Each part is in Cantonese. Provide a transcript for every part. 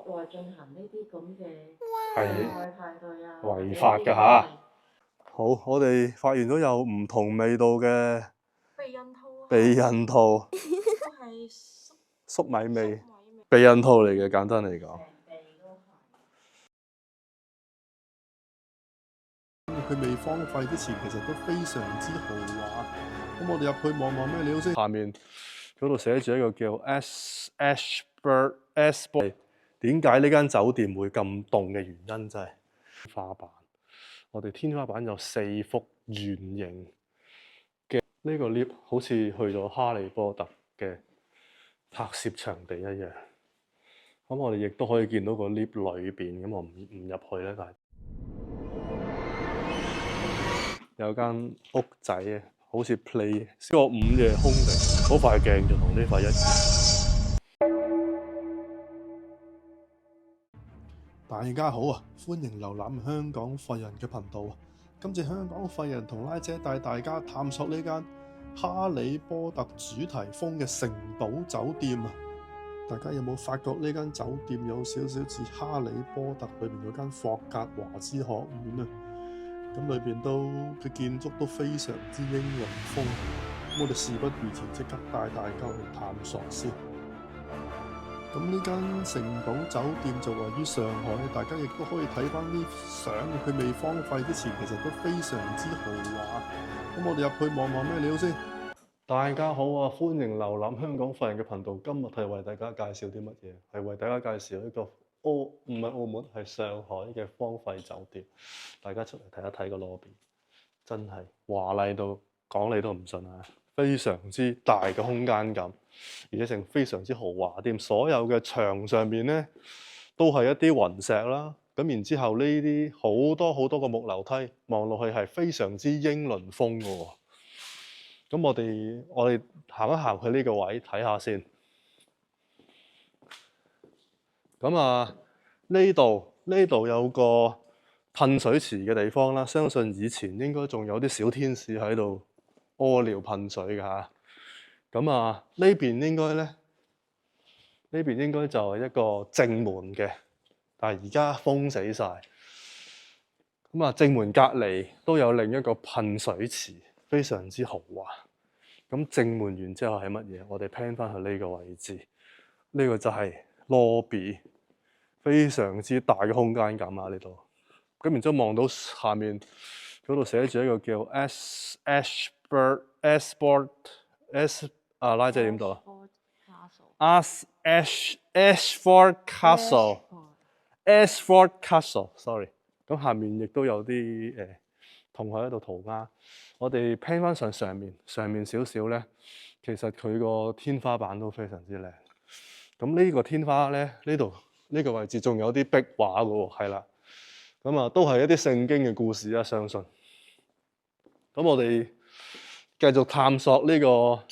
國內進行呢啲咁嘅係性愛派對啊，違法㗎嚇。好，我哋發現咗有唔同味道嘅避孕套，都係粟米味避孕套嚟嘅，簡單嚟講。佢未荒廢之前，其實都非常之豪華。咁我哋入去望望咩料先？下面嗰度寫住一個叫 Ashburn。點解呢間酒店會咁凍嘅原因，真係天花板。我哋天花板有4幅圓形嘅呢個 lift，好似去咗哈利波特嘅拍攝場地一樣。咁我哋亦都可以見到個 lift 裏邊，咁我唔入去咧，但係有間屋仔啊，好似 play 個午夜空地，嗰塊鏡就同呢塊一樣。大家好啊，歡迎瀏覽香港廢人嘅頻道啊！今次香港廢人同拉姐帶大家探索呢間哈利波特主題風嘅城堡酒店啊！大家有冇發覺呢間酒店有少少似哈利波特裏面嗰間霍格華茲學院啊？咁裏邊嘅建築都非常之英倫風。咁我哋事不宜遲，即刻帶大家去探索先。咁呢間城堡酒店就位於上海，大家亦都可以睇翻啲相。佢未荒廢之前，其實都非常之豪華。咁我哋入去望望咩料先？大家好啊，歡迎瀏覽香港廢人嘅頻道。今日係為大家介紹啲乜嘢？係為大家介紹一個唔係澳門，係上海嘅荒廢酒店。大家出嚟睇一睇個 lobby，真係華麗到講你都唔信啊！非常之大嘅空間感，而且成非常之豪華添。所有嘅牆上面咧都係一啲雲石啦。咁然之後呢啲好多個木樓梯，望落去係非常之英倫風嘅喎。咁我哋行一行去呢個位睇下先。咁啊，呢度有個噴水池嘅地方啦。相信以前應該仲有啲小天使喺度屙尿噴水㗎嚇。咁啊，呢邊應該就係一個正門嘅，但係而家封死晒。咁啊，正門隔離都有另一個噴水池，非常之豪華。咁正門完之後係乜嘢？我哋 pan 翻去呢個位置，呢個就係 lobby，非常之大嘅空間感啊！呢度。咁然之後望到下面嗰度寫住一個叫 Ashford 拉姐點讀啊？Ashford Castle，sorry。咁下面亦都有啲同學喺度塗鴉。我哋 pan 翻上面少少咧，其實佢個天花板都非常之靚。咁呢個天花咧，呢個位置仲有啲壁畫嘅喎，係啦。咁啊，都係一啲聖經嘅故事啊，相信。咁我哋繼續探索呢個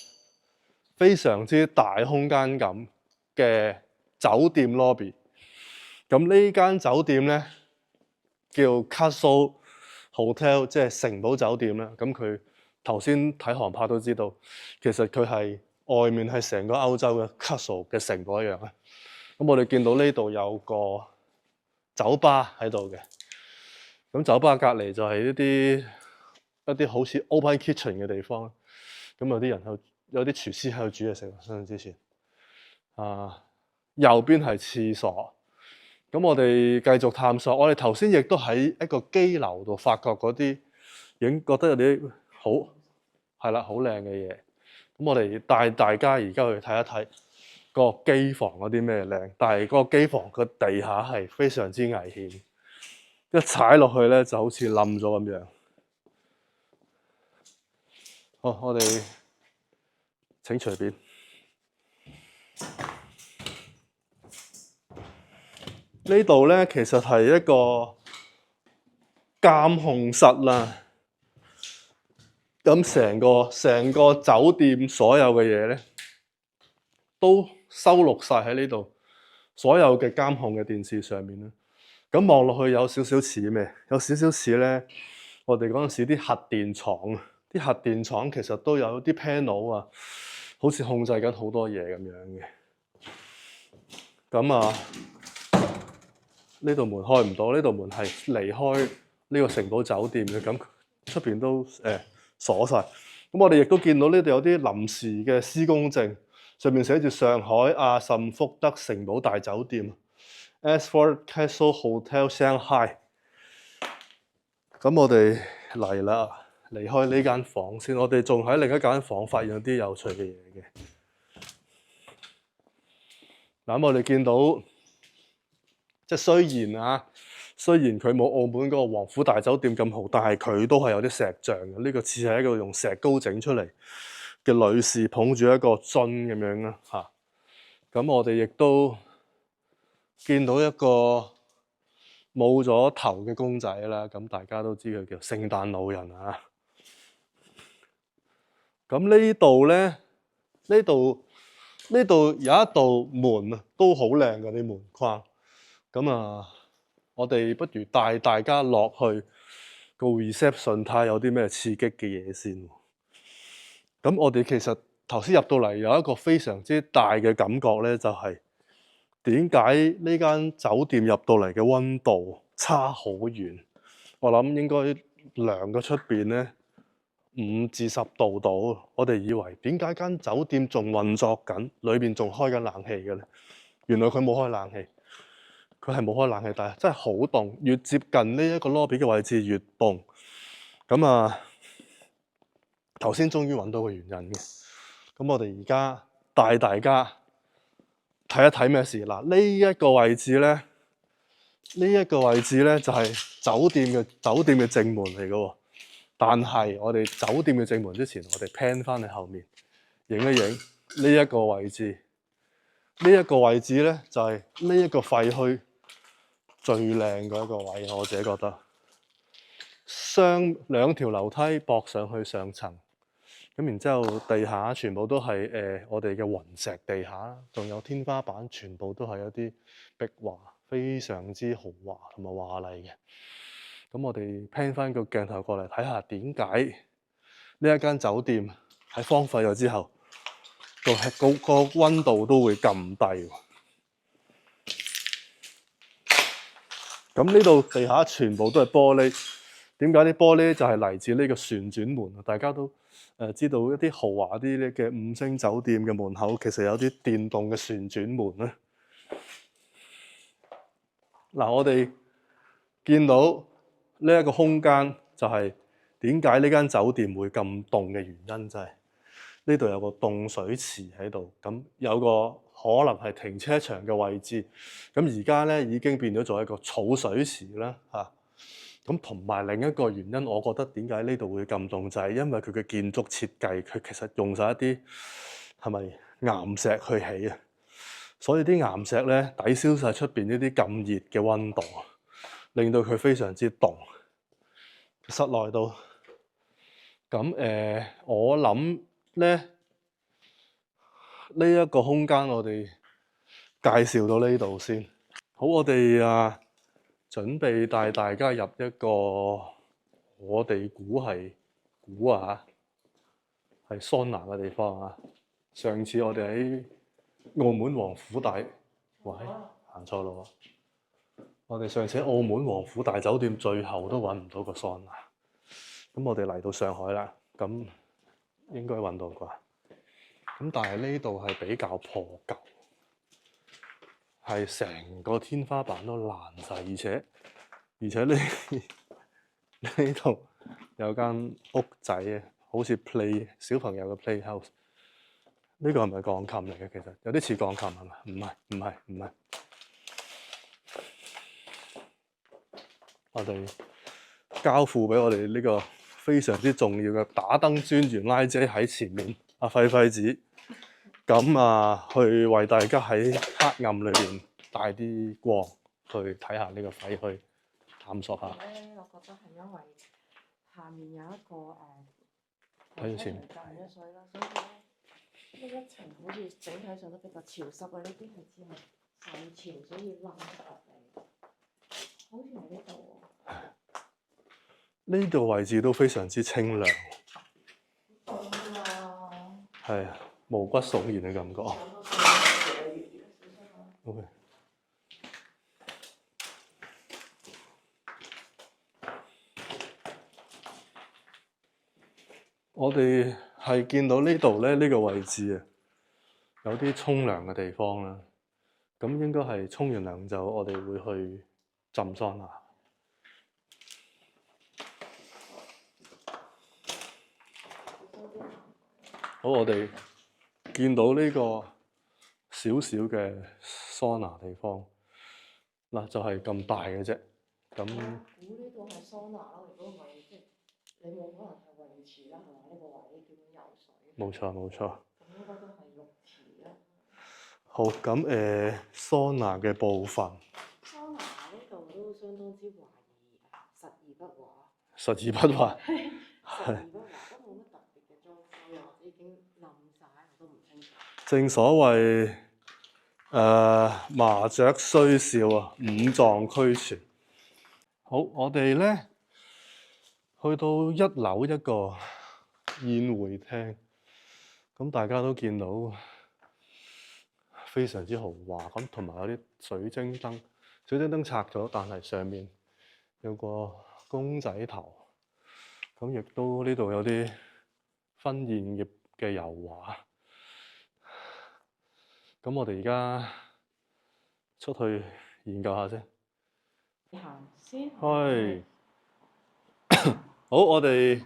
非常之大空間感嘅酒店 lobby。咁呢間酒店咧叫 Castle Hotel， 即係城堡酒店啦。咁佢頭先睇航拍都知道，其實佢係外面係成個歐洲嘅 Castle 嘅城堡一樣啊。咁我哋見到呢度有個酒吧喺度嘅。咁酒吧隔離就係一啲好似 open kitchen 嘅地方。咁有啲廚師喺度煮嘢食。相信之前右邊係廁所。咁我哋繼續探索。我哋頭先亦都喺一個機樓度發覺嗰啲，已經覺得有啲好靚嘅嘢。咁我哋帶大家而家去睇一睇個機房嗰啲咩靚。但係個機房個地下係非常之危險，一踩落去咧就好似冧咗咁樣。好，我哋請隨便。呢度咧其實係一個監控室啦。咁成個酒店所有嘅嘢咧，都收錄晒喺呢度，所有嘅監控嘅電視上面啦。咁望落去有少少似咩？有少少似咧，我哋嗰陣時啲核電廠啊，啲核電廠其實都有啲 panel 啊，好似控制緊好多嘢咁樣嘅。咁呢度門開唔到，呢度門係離開呢個城堡酒店嘅，咁出邊都鎖晒。咁我哋亦都見到呢度有啲臨時嘅施工證，上面寫住上海亞什福德城堡大酒店 Ashford Castle Hotel Shanghai。咁我哋嚟啦，離開呢間房先。我哋仲喺另一間房發現有啲有趣嘅嘢嘅。嗱，我哋見到。即係雖然佢冇澳門嗰個皇府大酒店咁豪，但係佢都係有啲石像嘅。呢個似係一個用石膏整出嚟嘅女士捧住一個樽咁樣啦嚇。咁我哋亦都見到一個冇咗頭嘅公仔啦。咁大家都知佢叫聖誕老人啊。咁呢度咧，呢度有一道門啊，都好靚嘅啲門框。咁啊，我哋不如帶大家落去個 reception 睇下有啲咩刺激嘅嘢先。咁我哋其實頭先入到嚟有一個非常之大嘅感覺咧，就係點解呢間酒店入到嚟嘅溫度差好遠？我諗應該量個出邊咧5至10度到。我哋以為點解間酒店仲運作緊，裏邊仲開緊冷氣嘅咧？原來佢冇開冷氣。佢係冇開冷氣，但係真係好凍，越接近呢一個 lobby 嘅位置越凍。咁啊，頭先終於揾到個原因嘅。咁我哋而家帶大家睇一睇咩事。嗱，呢一個位置咧，就係酒店嘅正門嚟嘅喎。但係我哋酒店嘅正門之前，我哋 pan 翻去後面影一影呢一個位置。呢一個位置咧，就係呢一個廢墟最靚嘅一個位，我自己覺得。兩條樓梯駁上去上層，咁然之後地下全部都係我哋嘅雲石地下，仲有天花板全部都係一啲壁畫，非常之豪華同埋華麗嘅。咁我哋 pan 翻個鏡頭過嚟睇下點解呢一間酒店喺荒廢咗之後，個溫度都會咁低。咁呢度地下全部都係玻璃，點解啲玻璃就係嚟自呢個旋轉門？大家都知道一啲豪華啲嘅5星酒店嘅門口其實有啲電動嘅旋轉門咧。嗱，我哋見到呢一個空間就係點解呢間酒店會咁凍嘅原因，就係呢度有個凍水池喺度，咁有個可能係停車場嘅位置，咁而家咧已經變咗做一個儲水池啦嚇。咁同埋另一個原因，我覺得點解呢度會咁凍，就係因為佢嘅建築設計，佢其實用晒一啲係咪岩石去起啊，所以啲岩石咧抵消晒出邊呢啲咁熱嘅溫度，令到佢非常之凍。室內都咁我諗咧。呢一個空間我哋介紹到呢度先。好，我哋準備帶大家入一個我哋估係桑拿嘅地方啊。上次我哋喺澳門皇府大，喂，行錯路啊！我哋上次喺澳門皇府大酒店最後都揾唔到個桑拿。咁我哋嚟到上海啦，咁應該揾到啩？咁但係呢度係比較破舊，係成個天花板都爛晒，而且呢度有間屋仔啊，好似小朋友嘅 playhouse。呢個係咪鋼琴嚟嘅？其實有啲似鋼琴係咪？唔係。我哋交付俾我哋呢個非常之重要嘅打燈專員拉姐喺前面，阿輝子。咁去為大家喺黑暗裏邊帶啲光，去睇下呢個廢墟，探索下。我覺得係因為下面有一個睇住先浸咗水啦，所以咧呢一層好似整體上都比較潮濕啊！呢啲係只係受潮，所以冧咗落嚟。好似喺呢度喎。呢度位置都非常之清涼。係啊。毛骨悚然嘅感覺。OK。我哋係見到呢度咧，呢個位置啊，有啲沖涼嘅地方啦。咁應該係沖完涼就我哋會去浸桑拿。好，我哋見到呢個小小嘅桑拿地方，嗱就係咁大嘅啫。咁估呢度係桑拿啦，如果唔係即係你冇可能係泳池啦，係嘛？呢個位叫做游水。冇錯冇錯。咁應該都係浴池啦。好，咁桑拿嘅部分。桑拿呢度都相當之懷疑實而不華。實而不華。實而不華都冇乜特別嘅裝修，又或者已經冧晒，我都唔清楚。正所謂麻雀雖小啊，五臟俱全。好，我哋咧去到一樓一個宴會廳，咁大家都見到非常之豪華，咁同埋有啲水晶燈，水晶燈拆咗，但係上面有個公仔頭，咁亦都呢度有啲婚宴業嘅油畫。咁我哋而家出去研究下先。行先。係。好，我哋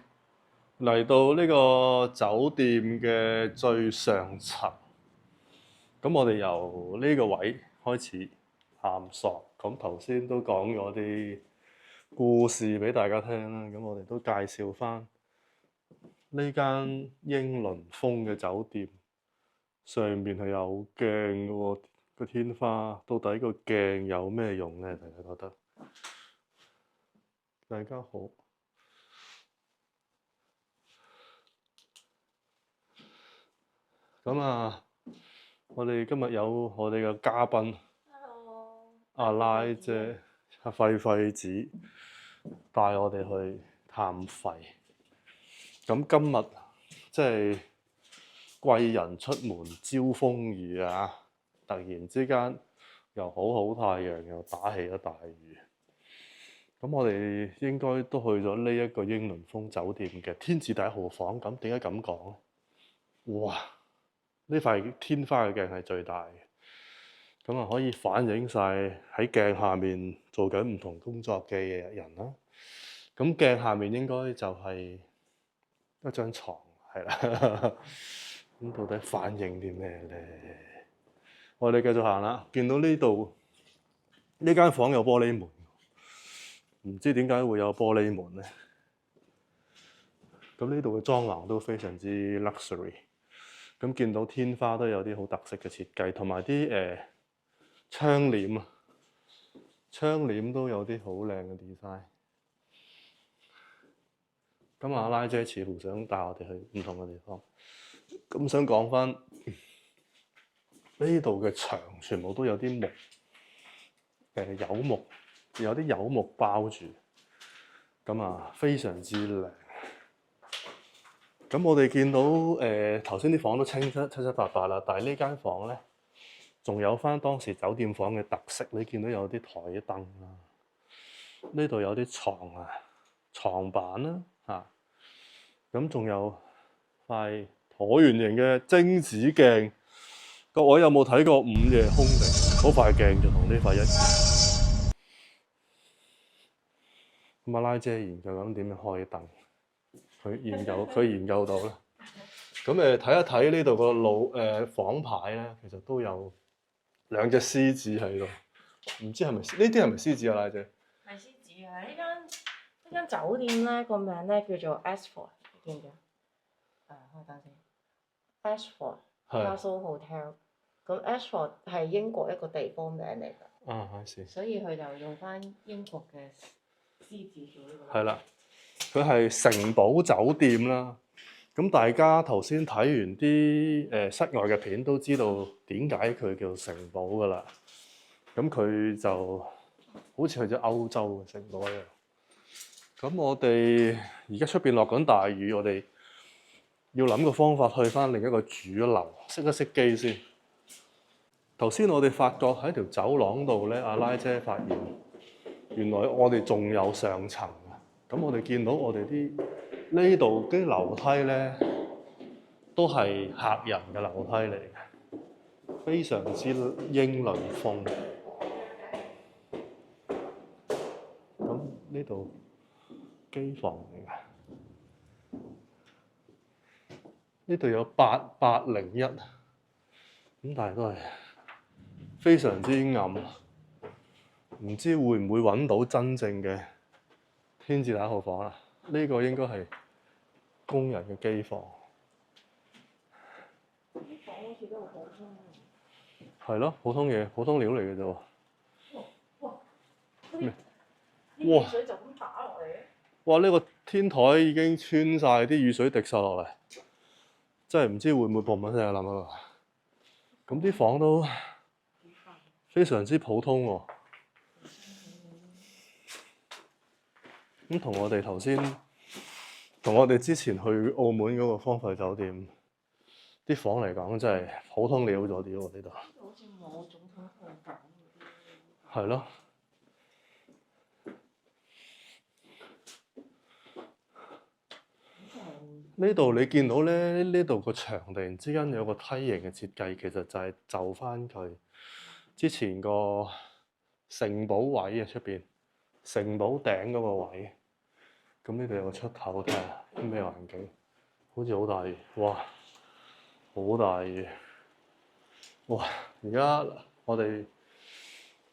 嚟到呢個酒店嘅最上層。咁我哋由呢個位開始探索。咁頭先都講咗啲故事俾大家聽啦。咁我哋都介紹翻呢間英倫風嘅酒店。上面係有鏡嘅喎，個天花到底個鏡有咩用咧？大家覺得？大家好，咁啊，我哋今日有我哋嘅嘉賓 Hello，阿拉姐阿廢子帶我哋去探廢。咁今日即係貴人出門招風雨啊！突然之間又好太陽，又打起咗大雨。咁我哋應該都去咗呢一個英倫風酒店嘅天字第一號房。咁點解咁講咧？哇！呢塊天花嘅鏡係最大嘅，咁啊可以反映晒喺鏡下面做緊唔同工作嘅人啦。咁鏡下面應該就係一張床，係啦。咁到底反映啲咩咧？我哋繼續行啦。見到呢度呢間房有玻璃門，唔知點解會有玻璃門咧？咁呢度嘅裝潢都非常之 luxury。咁見到天花都有啲好特色嘅設計，同埋啲窗簾啊，窗簾都有啲好靚嘅 design。咁阿拉姐似乎想帶我哋去唔同嘅地方。咁想講翻呢度嘅牆全部都有啲木，柚木，有啲柚木包住，咁啊非常之靚。咁我哋見到頭先啲房都清七七八八啦，但係呢間房咧仲有翻當時酒店房嘅特色。你見到有啲台燈啦，呢度有啲床啊、床板啦嚇，咁仲有塊橢圓形嘅晶子鏡。各位有冇睇過《午夜凶鈴》？嗰塊鏡就同呢塊一樣。咁阿拉姐研究緊點樣開燈。佢研究到啦。咁睇一睇呢度個房牌咧，其實都有兩隻獅子喺度。唔知係咪呢啲係咪獅子啊？拉姐係獅子啊！呢間酒店咧個名咧叫做 Ashford， 見唔見？開燈先。Ashford Castle Hotel。咁 Ashford 係英國一個地方名嚟㗎。啊，係。所以佢就用翻英國嘅獅子做呢個。係啦。佢係城堡酒店啦，咁大家頭先睇完啲室外嘅片都知道點解佢叫城堡噶啦。咁佢就好似去咗歐洲嘅城堡一樣。咁我哋而家出邊落緊大雨，我哋要諗個方法去翻另一個主樓，熄一熄機先。頭先我哋發覺喺條走廊度咧，阿拉姐發現原來我哋仲有上層。咁我哋見到我哋啲呢度啲樓梯咧都係客人嘅樓梯嚟嘅，非常之英倫風。咁呢度機房嚟嘅，呢度有8801，咁但係都係非常之暗，唔知會唔會揾到真正嘅天字第一號房啊？呢個應該係工人嘅機房。啲房好似都好普通。係咯，普通嘢，普通料嚟嘅啫喎。哇！咩？啲雨水就咁打落嚟。哇！呢個天台已經穿晒，啲雨水滴晒落嚟，真係唔知會唔會砰砰聲冧啊！咁啲房都非常之普通喎。咁同我哋頭先，同我哋之前去澳門嗰個荒廢酒店啲房嚟講，真係普通料咗啲喎呢度。好似冇總統套房嗰啲。係咯。呢度你見到咧，呢度個牆突然之間有個梯形嘅設計，其實就係就翻佢之前個城堡位啊，出邊城堡頂嗰個位。咁呢度有個出口，睇下咩環境，好似好大雨，哇！好大雨，哇！而家我哋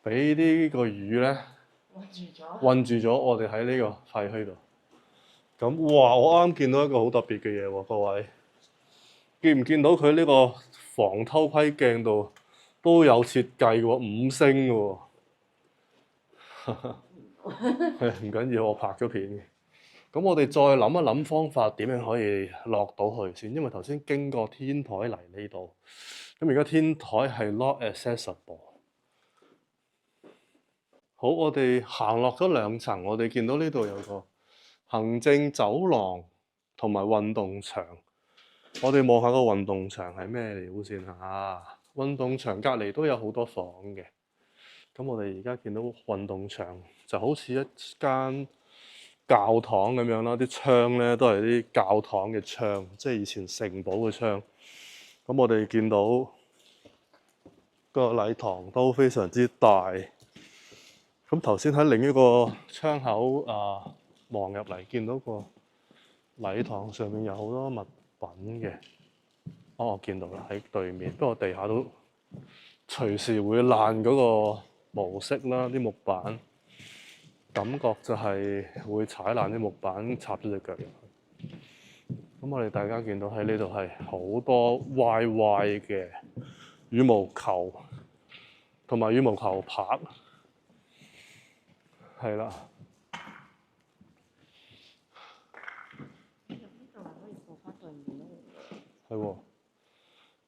俾呢個雨咧韞住咗，我哋喺呢個廢墟度。咁哇！我啱見到一個好特別嘅嘢喎，各位見唔見到佢呢個防偷窺鏡度都有設計嘅喎，5星嘅喎。唔緊要，我拍咗片嘅。咁我哋再諗一諗方法，點樣可以落到去先？因為頭先經過天台嚟呢度，咁而家天台係 not accessible。好，我哋行落咗2層，我哋見到呢度有個行政走廊同埋運動場。我哋望下個運動場係咩料先啊？運動場隔離都有好多房嘅。咁我哋而家見到運動場就好似一間教堂咁樣啦，啲窗咧都係啲教堂嘅窗，即係以前城堡嘅窗。咁我哋見到個禮堂都非常之大。咁頭先喺另一個窗口望入嚟，見到個禮堂上面有好多物品嘅。我見到啦，喺對面，不過地下都隨時會爛嗰個模式啦，啲木板。感覺就係會踩爛啲木板，插咗隻腳入去。咁我哋大家見到喺呢度係好多歪歪嘅羽毛球同埋羽毛球拍，係啦。係喎，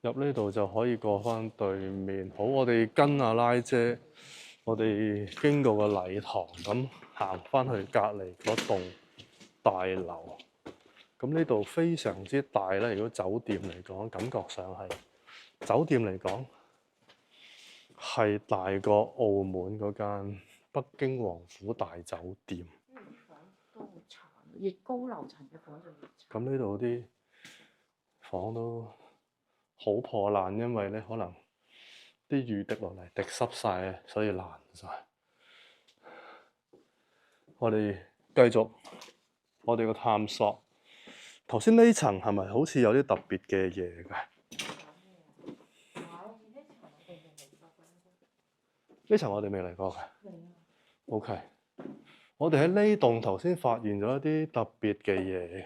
入呢度就可以過翻對面。好，我哋跟阿拉姐。我哋經過個禮堂，咁行翻去隔離嗰棟大樓。咁呢度非常之大咧。如果酒店嚟講，感覺上係酒店嚟講係大過澳門嗰間北京王府大酒店。房都好殘，越高樓層嘅房就越殘。咁呢度啲房都好破爛，因為咧可能啲雨滴落嚟，滴濕晒，所以爛晒。我哋繼續我哋個探索。頭先呢層係咪好似有啲特別嘅嘢㗎？呢層我哋未嚟過嘅。OK，我哋喺呢棟頭先發現咗一啲特別嘅嘢。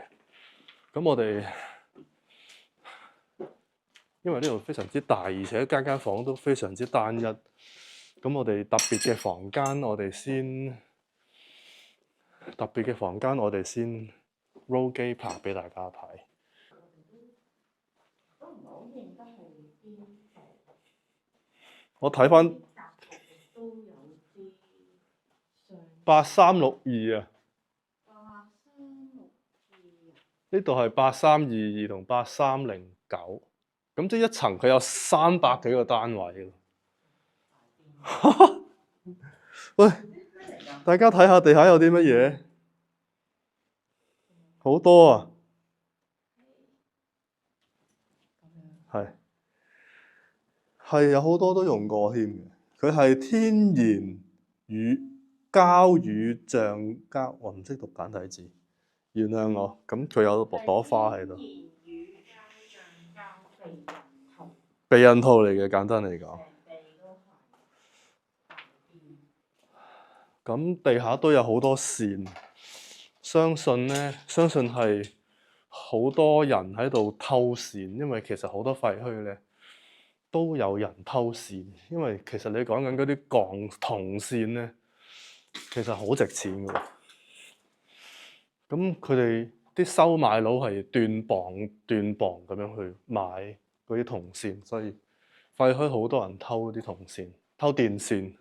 咁我哋因為呢度非常之大，而且間間房都非常之單一。咁我哋特別嘅房間，我哋先 roll 機拍俾大家睇。我睇翻8362啊。呢度係8322同8309。咁即係一層佢有300幾個單位。喂，大家睇下地下有啲乜嘢？好多啊，係有好多都用過添嘅。佢係天然膠乳橡膠，我唔識讀簡體字，原諒我。咁佢有朵花喺度。天然乳膠橡膠避孕套嚟嘅，簡單嚟講。咁地下都有好多線，相信係好多人喺度偷線，因為其實好多廢墟咧都有人偷線，因為其實你講緊嗰啲銅線咧，其實好值錢㗎。咁佢哋啲收買佬係斷磅咁樣去買嗰啲銅線，所以廢墟好多人偷啲銅線、偷電線。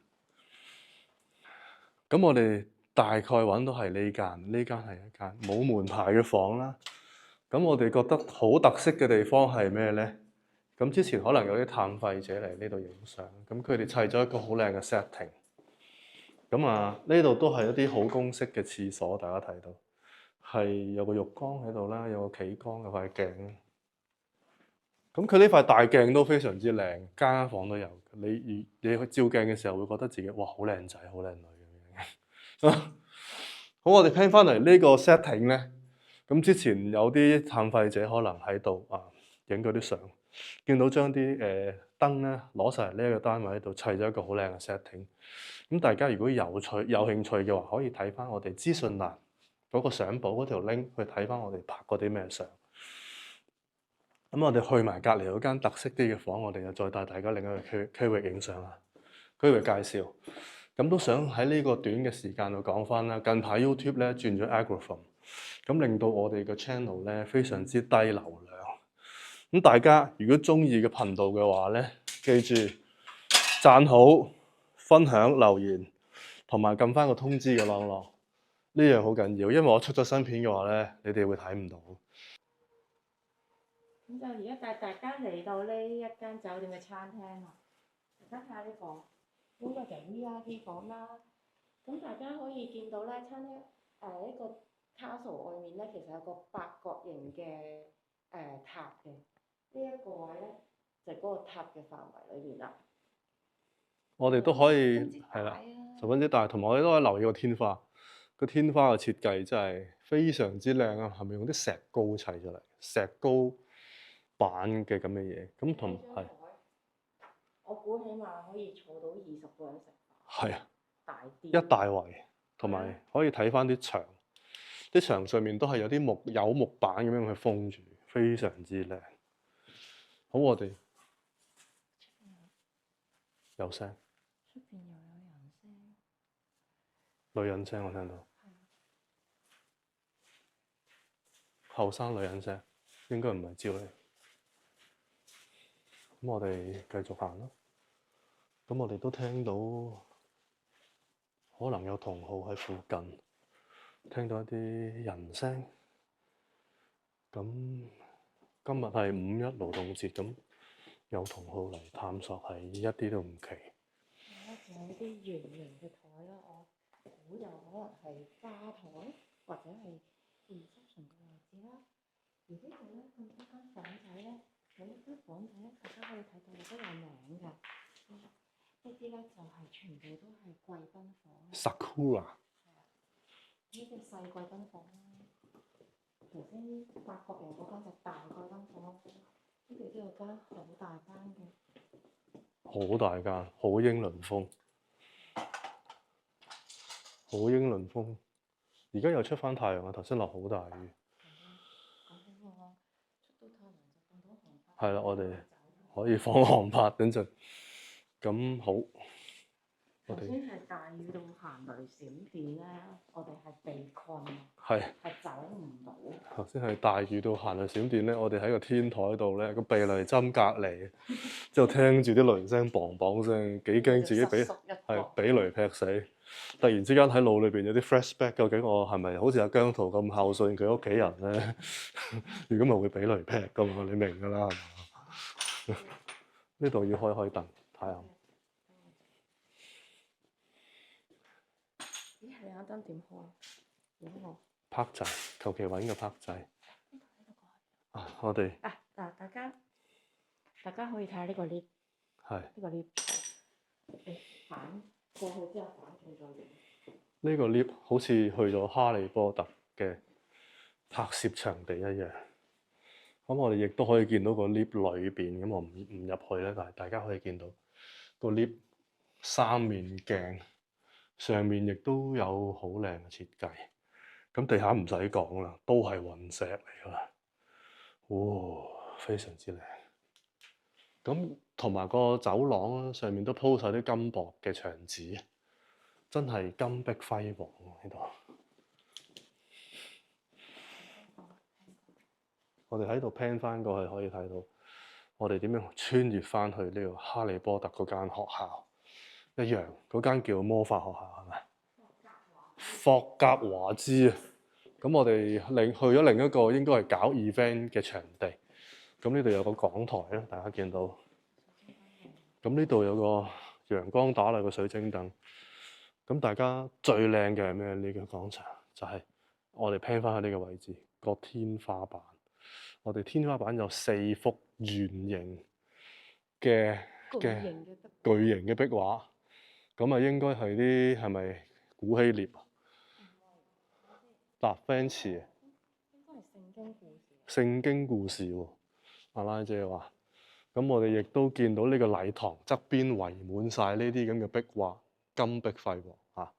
咁我哋大概揾到係呢間係一間冇門牌嘅房啦。咁我哋覺得好特色嘅地方係咩咧？咁之前可能有啲探廢者嚟呢度影相，咁佢哋砌咗一個好靚嘅 setting。咁啊，呢度都係一啲好公式嘅廁所，大家睇到係有個浴缸喺度啦，有個企缸，有塊鏡。咁佢呢塊大鏡都非常之靚，間房都有。你去照鏡嘅時候，會覺得自己哇好靚仔、好靚女。好，我哋聽翻嚟呢個 setting 咧，咁之前有啲探廢者可能喺度影嗰啲相，見到將啲燈咧攞晒嚟呢一個單位度砌咗一個好靚嘅 setting。咁大家如果有興趣嘅話，可以睇翻我哋資訊欄嗰個相簿嗰條 link 去睇翻我哋拍過啲咩相。咁我哋去埋隔離嗰間特色啲嘅房，我哋就再帶大家另一個區域影相啊，區域介紹。咁都想喺呢個短嘅時間度講翻啦。近排 YouTube 咧轉咗 algorithm，咁令到我哋嘅 channel 咧非常之低流量。咁大家如果中意嘅頻道嘅話咧，記住讚好、分享、留言，同埋撳翻個通知嘅啷啷，呢樣好緊要，因為我出咗新片嘅話咧，你哋會睇唔到。咁就而家帶大家嚟到呢一間酒店嘅餐廳啊，大家睇下呢個。呢個就 VIP 房啦，咁大家可以見到咧，餐廳呢個 castle 外面咧，其實有個八角形嘅塔嘅，呢一個位咧就係嗰個塔嘅範圍裏邊啦。我哋都可以係啦，十分之大，同埋我哋都可以留意個天花，個天花嘅設計真係非常之靚啊！係咪用啲石膏砌出嚟？石膏板嘅咁嘅嘢，咁同係。我估起碼可以坐到20個人食飯。係啊，大啲。一大圍，同埋可以睇翻啲牆，啲牆上面都係有啲木板咁樣去封住，非常之靚。好，我哋有聲。出邊又有人聲。女人聲我聽到。後生女人聲，應該唔係招你。咁我哋繼續行啦。咁我哋都聽到可能有同好喺附近，聽到一啲人聲。咁今日係5·1勞動節，咁有同好嚟探索係一啲都唔奇。仲有啲圓形嘅台啦，我估有可能係吧台或者係 reception 嘅位置啦。而呢度咧咁多間房仔咧，有一間房仔咧，大家可以睇到都有名㗎。呢啲咧就係全部都係貴賓房。Sakura。係啊，呢啲細貴賓房啦。頭先八角形嗰間就大貴賓房，呢度都有間好大間嘅。好大間，好英倫風。好英倫風。而家又出翻太陽啊！頭先落好大雨。講好啊，出到太陽就放到航拍。係啦，我哋可以放航拍，等陣。咁好。頭先係大雨到行雷閃電咧，我哋係被困，係走唔到。頭先係大雨到行雷閃電咧，我哋喺個天台度咧，個避雷針隔離，之後聽住啲雷聲砰砰聲，幾驚自己俾雷劈死。突然之間喺腦裏邊有啲 flashback，究竟我係咪好似阿姜濤咁孝順佢屋企人咧？如果咪會俾雷劈噶嘛？你明㗎啦，係嘛？呢度要開燈睇下。咦，你眼燈點開？點開？ park 掣，求其揾個 park 掣。啊，我哋嗱，大家可以睇下呢個 lift， 係呢個 lift， 你反過去之後反轉再影。呢個 lift 好似去咗哈利波特嘅拍攝場地一樣。咁我哋亦都可以見到個 lift 裏邊，咁我唔入去咧，但係大家可以見到個 lift 三面鏡，上面亦都有好靚嘅設計。咁地下唔使講啦，都係雲石嚟㗎啦，哇，非常之靚。咁同埋個走廊上面都鋪晒啲金箔嘅牆紙，真係金碧輝煌喺度。我哋喺度 pan 翻過去，可以睇到我哋點樣穿越翻去呢個哈利波特嗰間學校一樣，嗰間叫魔法學校係咪？霍格華茲啊！咁我哋去咗另一個應該係搞 event 嘅場地。咁呢度有個講台啦，大家見到。咁呢度有個陽光打嚟嘅水晶燈。咁大家最靚嘅係咩？呢個廣場就係我哋 pan 翻去呢個位置個天花板。我哋天花板有4幅圓形嘅巨型嘅壁畫，咁啊應該係啲係咪古希臘啊？達芬奇應該係聖經故事。聖經故事喎，阿拉姐話。咁我哋亦都見到呢個禮堂側邊圍滿晒呢啲咁嘅壁畫，金碧輝煌嚇。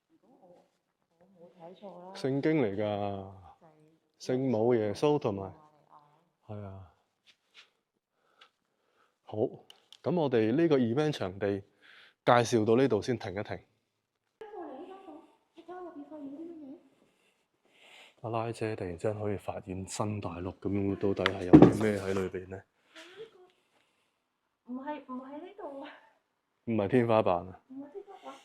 如果我冇睇錯啦，聖經嚟㗎。聖母耶穌同埋係啊，好，咁我哋呢個 event 場地介紹到呢度先停一停。阿拉姐突然之間可以發現新大陸咁樣，到底係有啲咩喺裏邊呢？唔係呢度啊！唔係天花板啊！唔係天花板。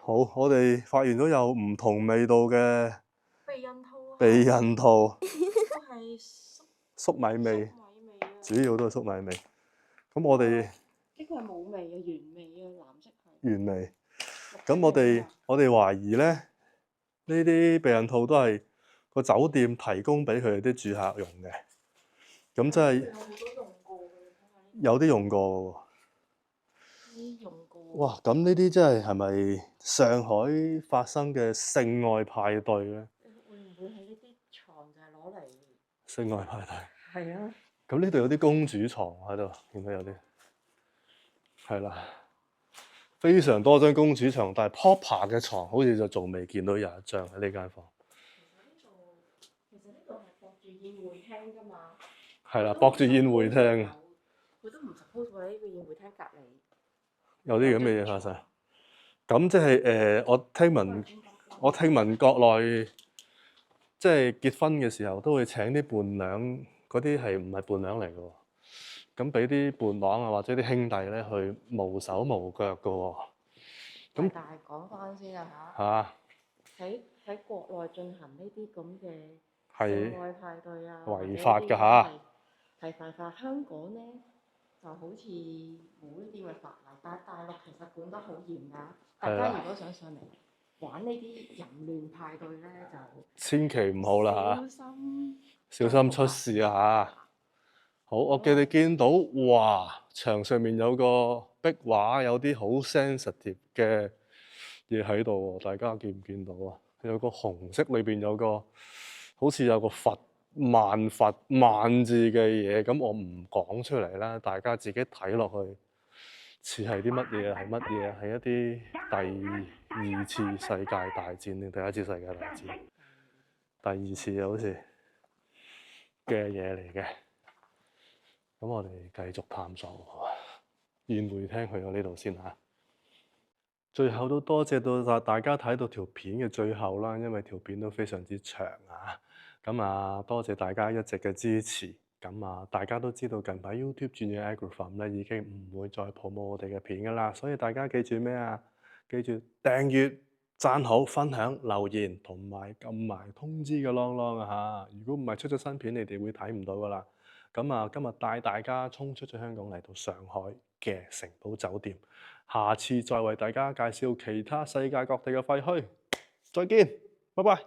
好，我哋發現咗有唔同味道嘅避孕套啊！避孕套都係粟米味，主要都係粟米味。咁我哋呢個係冇味嘅原味啊，藍色係原味。咁我哋懷疑咧，呢啲避孕套都係個酒店提供俾佢哋啲住客用嘅。咁真係有啲用過喎。哇！咁呢啲真係咪上海發生嘅性愛派對咧？會唔會係呢啲床就係攞嚟性愛派對？係啊。咁呢度有啲公主床喺度，見到有啲係啦，非常多張公主床，但係 proper 嘅床好似就仲未見到有一張喺呢間房。其實呢度係駁住宴會廳㗎嘛。係啦，駁住宴會廳。佢都唔 suppose 喺呢個宴會廳隔離。有啲咁嘅嘢發生，咁即係我聽聞國內即係結婚嘅時候都會請啲伴娘，嗰啲係唔係伴娘嚟嘅喎？咁俾啲伴郎啊或者啲兄弟咧去無手無腳嘅喎。咁但係講翻先啊嚇，喺國內進行呢啲咁嘅性愛派對啊，違法㗎嚇，係犯法。香港咧就好似冇呢啲嘅法例，但係大陸其實管得好嚴㗎。大家如果想上嚟玩呢啲淫亂派對咧，就千祈唔好啦嚇，小心出事啊嚇！好，我哋見到哇，牆上面有個壁畫，有啲好 sensitive 嘅嘢喺度喎，大家見唔見到啊？有個紅色裏邊有個好似有個佛萬字嘅嘢，咁我唔講出嚟啦，大家自己睇落去，似係啲乜嘢係乜嘢？係一啲第二次世界大戰定第一次世界大戰？第二次啊，好似嘅嘢嚟嘅。咁我哋繼續探索宴會廳，去到呢度先嚇。最後都多謝到大家睇到條片嘅最後啦，因為條片都非常之長啊。咁啊，多謝大家一直嘅支持。咁啊，大家都知道近排 YouTube 轉咗 algorithm 咧，已經唔會再 promote我哋嘅片噶啦。所以大家記住咩啊？記住訂閱、讚好、分享、留言同埋撳埋通知嘅啷啷啊嚇！如果唔係出咗新片，你哋會睇唔到噶啦。咁啊，今日帶大家衝出咗香港嚟到上海嘅城堡酒店。下次再為大家介紹其他世界各地嘅廢墟。再見，拜拜。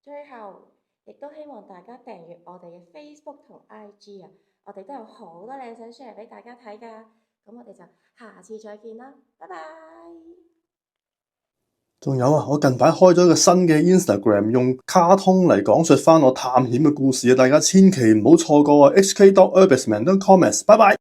最後，亦都希望大家訂閱我哋嘅 Facebook 同 IG 啊，我哋都有好多靚相 share 俾大家睇㗎。咁我哋就下次再見啦，拜拜。仲有啊，我近排開咗一個新嘅 Instagram，用卡通嚟講述翻我探險嘅故事啊，大家千祈唔好錯過啊！hk.urbisman.com，拜拜。